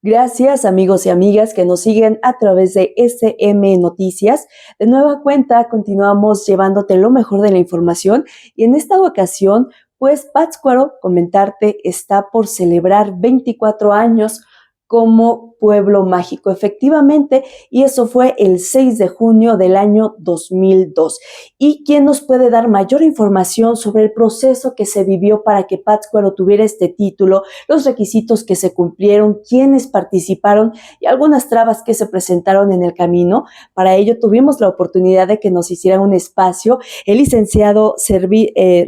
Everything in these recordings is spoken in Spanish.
Gracias amigos y amigas que nos siguen a través de SM Noticias. De nueva cuenta continuamos llevándote lo mejor de la información y en esta ocasión, pues Pátzcuaro, comentarte, está por celebrar 24 años como pueblo mágico, efectivamente, y eso fue el 6 de junio del año 2002. ¿Y quién nos puede dar mayor información sobre el proceso que se vivió para que Pátzcuaro tuviera este título, los requisitos que se cumplieron, quiénes participaron y algunas trabas que se presentaron en el camino? Para ello tuvimos la oportunidad de que nos hicieran un espacio el licenciado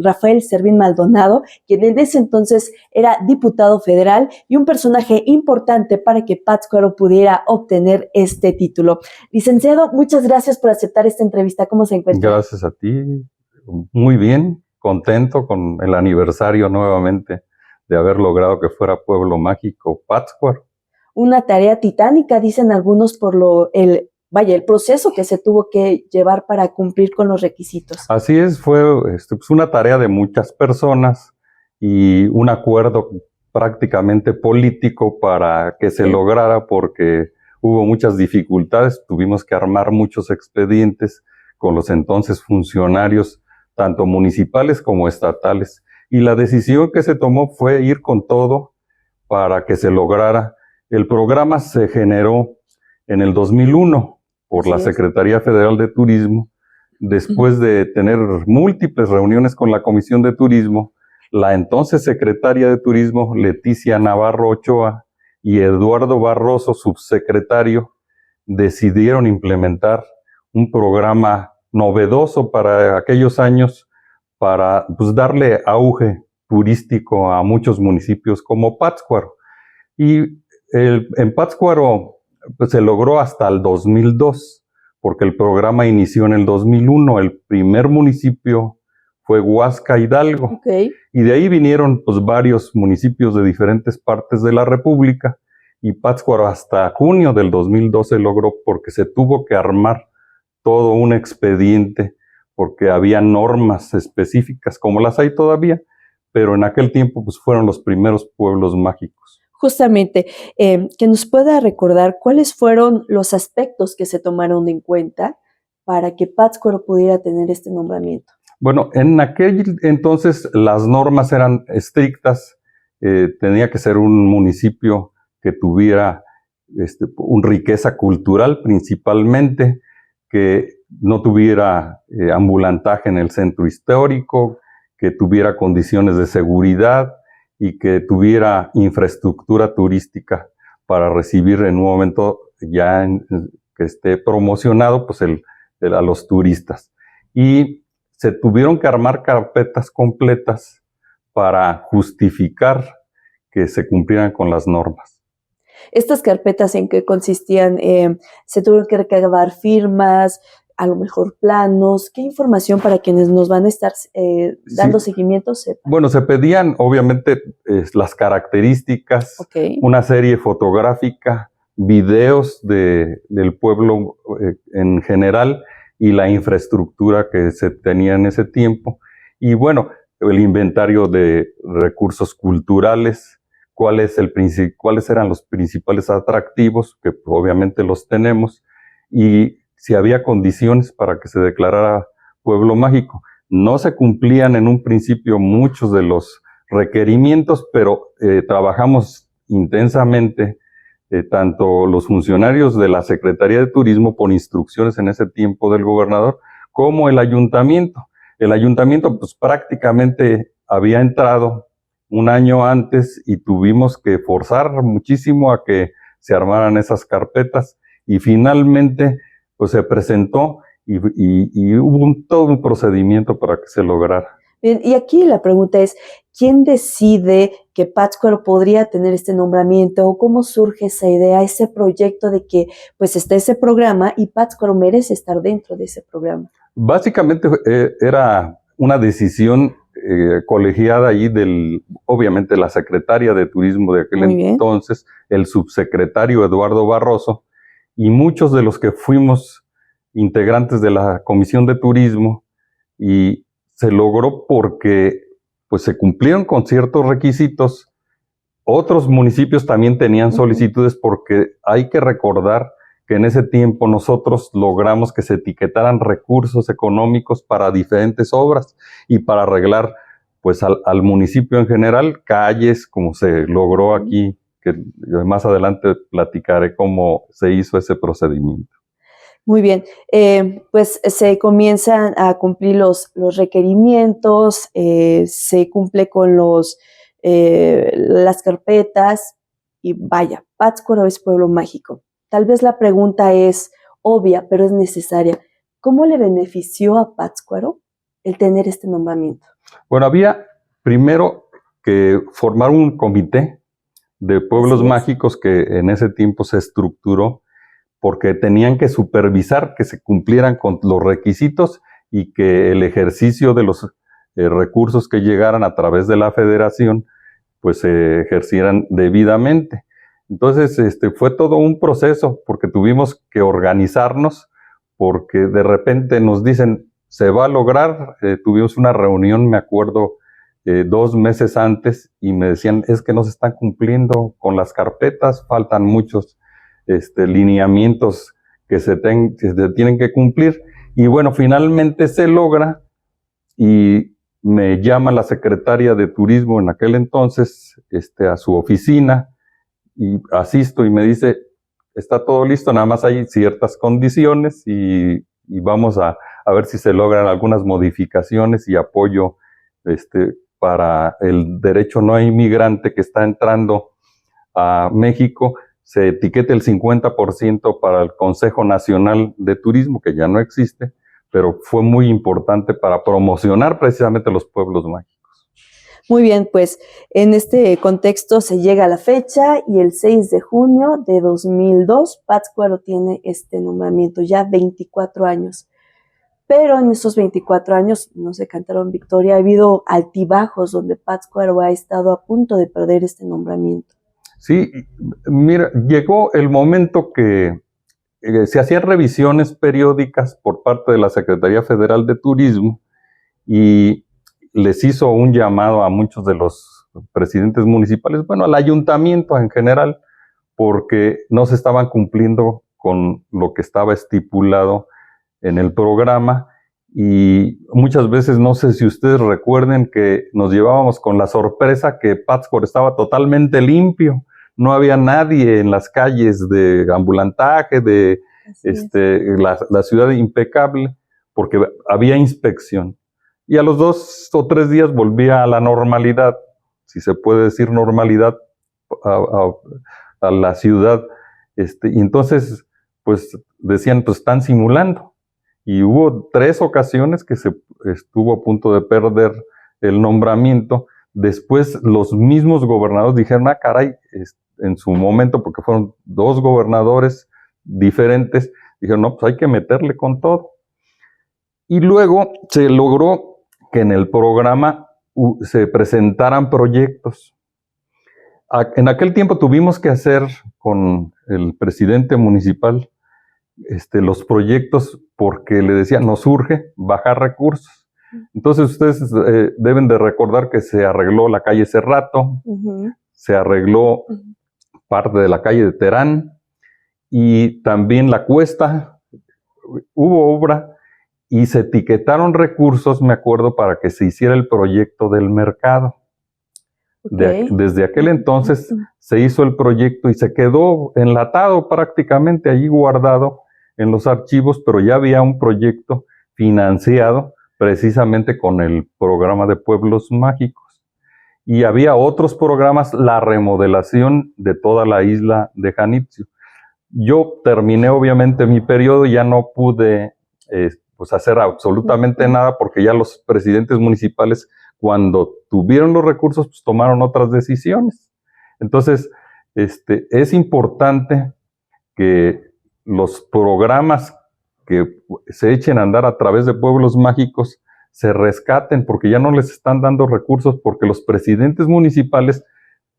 Rafael Servín Maldonado, quien en ese entonces era diputado federal y un personaje importante para que Pátzcuaro pudiera obtener este título. Licenciado, muchas gracias por aceptar esta entrevista. ¿Cómo se encuentra? Gracias a ti. Muy bien, contento con el aniversario nuevamente de haber logrado que fuera pueblo mágico Pátzcuaro. Una tarea titánica, dicen algunos, por el proceso que se tuvo que llevar para cumplir con los requisitos. Así es, fue pues una tarea de muchas personas y un acuerdo prácticamente político para que se lograra, porque hubo muchas dificultades, tuvimos que armar muchos expedientes con los entonces funcionarios, tanto municipales como estatales, y la decisión que se tomó fue ir con todo para que se lograra. El programa se generó en el 2001 por la Secretaría Federal de Turismo, después de tener múltiples reuniones con la Comisión de Turismo. La entonces secretaria de Turismo, Leticia Navarro Ochoa, y Eduardo Barroso, subsecretario, decidieron implementar un programa novedoso para aquellos años para darle auge turístico a muchos municipios como Pátzcuaro. Y en Pátzcuaro se logró hasta el 2002, porque el programa inició en el 2001. El primer municipio fue Huasca Hidalgo. Y de ahí vinieron varios municipios de diferentes partes de la República, y Pátzcuaro hasta junio del 2012 logró, porque se tuvo que armar todo un expediente, porque había normas específicas, como las hay todavía, pero en aquel tiempo fueron los primeros pueblos mágicos. Justamente, que nos pueda recordar cuáles fueron los aspectos que se tomaron en cuenta para que Pátzcuaro pudiera tener este nombramiento. Bueno, en aquel entonces las normas eran estrictas. Tenía que ser un municipio que tuviera una riqueza cultural principalmente, que no tuviera ambulantaje en el centro histórico, que tuviera condiciones de seguridad y que tuviera infraestructura turística para recibir en un momento ya que esté promocionado a los turistas. Y se tuvieron que armar carpetas completas para justificar que se cumplieran con las normas. ¿Estas carpetas en qué consistían? ¿Se tuvieron que recabar firmas, a lo mejor planos? ¿Qué información para quienes nos van a estar dando seguimiento sepan? Bueno, se pedían obviamente las características, una serie fotográfica, videos del pueblo en general, y la infraestructura que se tenía en ese tiempo. Y bueno, el inventario de recursos culturales, cuáles eran los principales atractivos, que obviamente los tenemos, y si había condiciones para que se declarara pueblo mágico. No se cumplían en un principio muchos de los requerimientos, pero trabajamos intensamente, tanto los funcionarios de la Secretaría de Turismo, por instrucciones en ese tiempo del gobernador, como el ayuntamiento. El ayuntamiento prácticamente había entrado un año antes y tuvimos que forzar muchísimo a que se armaran esas carpetas, y finalmente se presentó y hubo todo un procedimiento para que se lograra. Bien, y aquí la pregunta es, ¿quién decide que Pátzcuaro podría tener este nombramiento? ¿O cómo surge esa idea, ese proyecto de que está ese programa y Pátzcuaro merece estar dentro de ese programa? Básicamente era una decisión colegiada allí obviamente la secretaria de Turismo de aquel entonces, el subsecretario Eduardo Barroso, y muchos de los que fuimos integrantes de la Comisión de Turismo, y se logró porque se cumplieron con ciertos requisitos, otros municipios también tenían solicitudes porque hay que recordar que en ese tiempo nosotros logramos que se etiquetaran recursos económicos para diferentes obras y para arreglar pues al municipio en general, calles, como se logró aquí, que más adelante platicaré cómo se hizo ese procedimiento. Muy bien, pues se comienzan a cumplir los requerimientos, se cumple con las carpetas y vaya, Pátzcuaro es pueblo mágico. Tal vez la pregunta es obvia, pero es necesaria. ¿Cómo le benefició a Pátzcuaro el tener este nombramiento? Bueno, había primero que formar un comité de pueblos mágicos que en ese tiempo se estructuró porque tenían que supervisar que se cumplieran con los requisitos y que el ejercicio de los recursos que llegaran a través de la federación pues se ejercieran debidamente. Entonces fue todo un proceso porque tuvimos que organizarnos porque de repente nos dicen se va a lograr, tuvimos una reunión, me acuerdo, 2 meses antes y me decían es que no se están cumpliendo con las carpetas, faltan muchos lineamientos que se tienen que cumplir. Y bueno, finalmente se logra y me llama la secretaria de Turismo en aquel entonces a su oficina y asisto y me dice, está todo listo, nada más hay ciertas condiciones y vamos a ver si se logran algunas modificaciones y apoyo para el derecho no inmigrante que está entrando a México, se etiquete el 50% para el Consejo Nacional de Turismo, que ya no existe, pero fue muy importante para promocionar precisamente los pueblos mágicos. Muy bien, pues en este contexto se llega a la fecha y el 6 de junio de 2002 Pátzcuaro tiene este nombramiento, ya 24 años. Pero en esos 24 años no se cantaron victoria, ha habido altibajos donde Pátzcuaro ha estado a punto de perder este nombramiento. Sí, mira, llegó el momento que se hacían revisiones periódicas por parte de la Secretaría Federal de Turismo y les hizo un llamado a muchos de los presidentes municipales, bueno, al ayuntamiento en general, porque no se estaban cumpliendo con lo que estaba estipulado en el programa y muchas veces, no sé si ustedes recuerden que nos llevábamos con la sorpresa que Pátzcuaro estaba totalmente limpio, no había nadie en las calles de ambulantaje, de la ciudad impecable, porque había inspección. Y a los 2 o 3 días volvía a la normalidad, si se puede decir normalidad, a la ciudad. Y entonces, pues decían, pues están simulando. Y hubo 3 ocasiones que se estuvo a punto de perder el nombramiento. Después los mismos gobernadores dijeron, caray, en su momento, porque fueron 2 gobernadores diferentes, dijeron, no, pues hay que meterle con todo. Y luego se logró que en el programa se presentaran proyectos. En aquel tiempo tuvimos que hacer con el presidente municipal los proyectos porque le decían, nos urge bajar recursos. Entonces ustedes deben de recordar que se arregló la calle Cerrato, se arregló parte de la calle de Terán y también la Cuesta, hubo obra y se etiquetaron recursos, me acuerdo, para que se hiciera el proyecto del mercado. Desde aquel entonces se hizo el proyecto y se quedó enlatado prácticamente allí guardado en los archivos, pero ya había un proyecto financiado precisamente con el programa de Pueblos Mágicos. Y había otros programas, la remodelación de toda la isla de Janitzio. Yo terminé obviamente mi periodo y ya no pude pues hacer absolutamente nada porque ya los presidentes municipales, cuando tuvieron los recursos, pues tomaron otras decisiones. Entonces, es importante que los programas que se echen a andar a través de pueblos mágicos se rescaten porque ya no les están dando recursos porque los presidentes municipales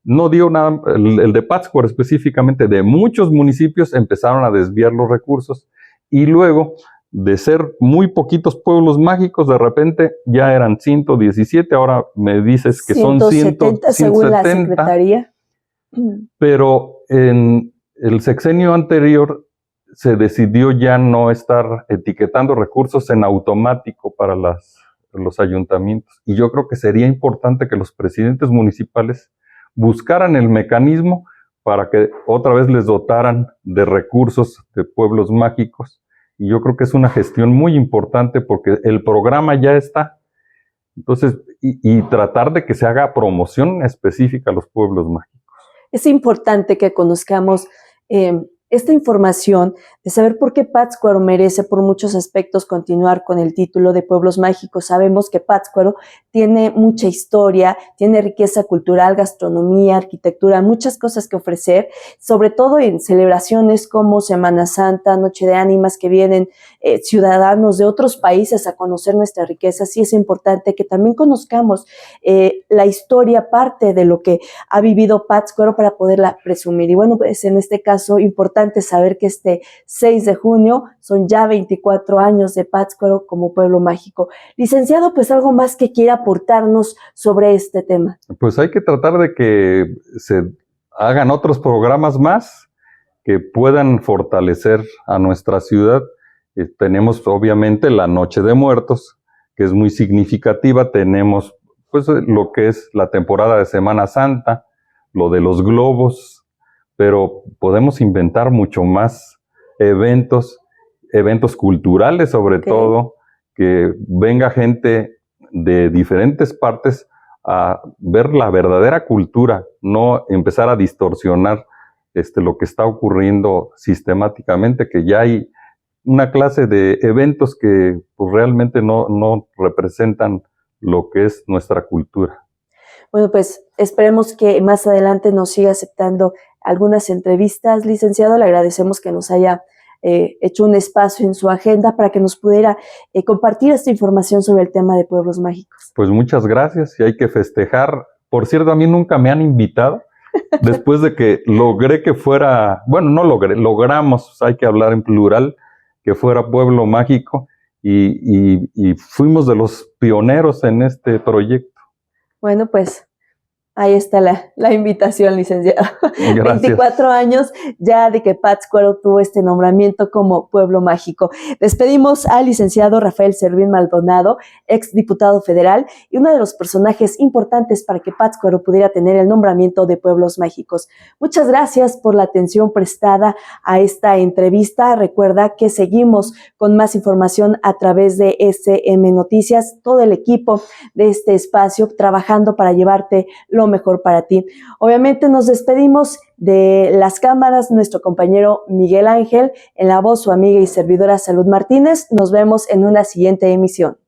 no dio nada, el de Pátzcuaro específicamente, de muchos municipios empezaron a desviar los recursos y luego de ser muy poquitos pueblos mágicos, de repente ya eran 117, ahora me dices que son 170 según la Secretaría. pero en el sexenio anterior se decidió ya no estar etiquetando recursos en automático para los ayuntamientos. Y yo creo que sería importante que los presidentes municipales buscaran el mecanismo para que otra vez les dotaran de recursos de pueblos mágicos. Y yo creo que es una gestión muy importante porque el programa ya está. Entonces, y tratar de que se haga promoción específica a los pueblos mágicos. Es importante que conozcamos esta información de saber por qué Pátzcuaro merece por muchos aspectos continuar con el título de Pueblos Mágicos. Sabemos que Pátzcuaro tiene mucha historia, tiene riqueza cultural, gastronomía, arquitectura, muchas cosas que ofrecer, sobre todo en celebraciones como Semana Santa, Noche de Ánimas, que vienen ciudadanos de otros países a conocer nuestra riqueza. Sí es importante que también conozcamos la historia, parte de lo que ha vivido Pátzcuaro para poderla presumir. Y bueno, pues en este caso, importante saber que este 6 de junio son ya 24 años de Pátzcuaro como pueblo mágico. Licenciado, pues algo más que quiera aportarnos sobre este tema. Pues hay que tratar de que se hagan otros programas más que puedan fortalecer a nuestra ciudad. Tenemos obviamente la Noche de Muertos, que es muy significativa. Tenemos pues lo que es la temporada de Semana Santa, lo de los globos, pero podemos inventar mucho más eventos culturales sobre todo, que venga gente de diferentes partes a ver la verdadera cultura, no empezar a distorsionar lo que está ocurriendo sistemáticamente, que ya hay una clase de eventos que pues, realmente no representan lo que es nuestra cultura. Bueno, pues esperemos que más adelante nos siga aceptando algunas entrevistas, licenciado. Le agradecemos que nos haya hecho un espacio en su agenda para que nos pudiera compartir esta información sobre el tema de pueblos mágicos. Pues muchas gracias y hay que festejar. Por cierto, a mí nunca me han invitado. Después de que logré que fuera, bueno, no logré, logramos, hay que hablar en plural, que fuera pueblo mágico y fuimos de los pioneros en este proyecto. Bueno, pues ahí está la invitación, licenciado. Gracias. 24 años ya de que Pátzcuaro tuvo este nombramiento como pueblo mágico. Despedimos al licenciado Rafael Servín Maldonado, ex diputado federal y uno de los personajes importantes para que Pátzcuaro pudiera tener el nombramiento de pueblos mágicos. Muchas gracias por la atención prestada a esta entrevista. Recuerda que seguimos con más información a través de SM Noticias, todo el equipo de este espacio trabajando para llevarte lo mejor para ti. Obviamente nos despedimos de las cámaras, nuestro compañero Miguel Ángel, en la voz su amiga y servidora Salud Martínez. Nos vemos en una siguiente emisión.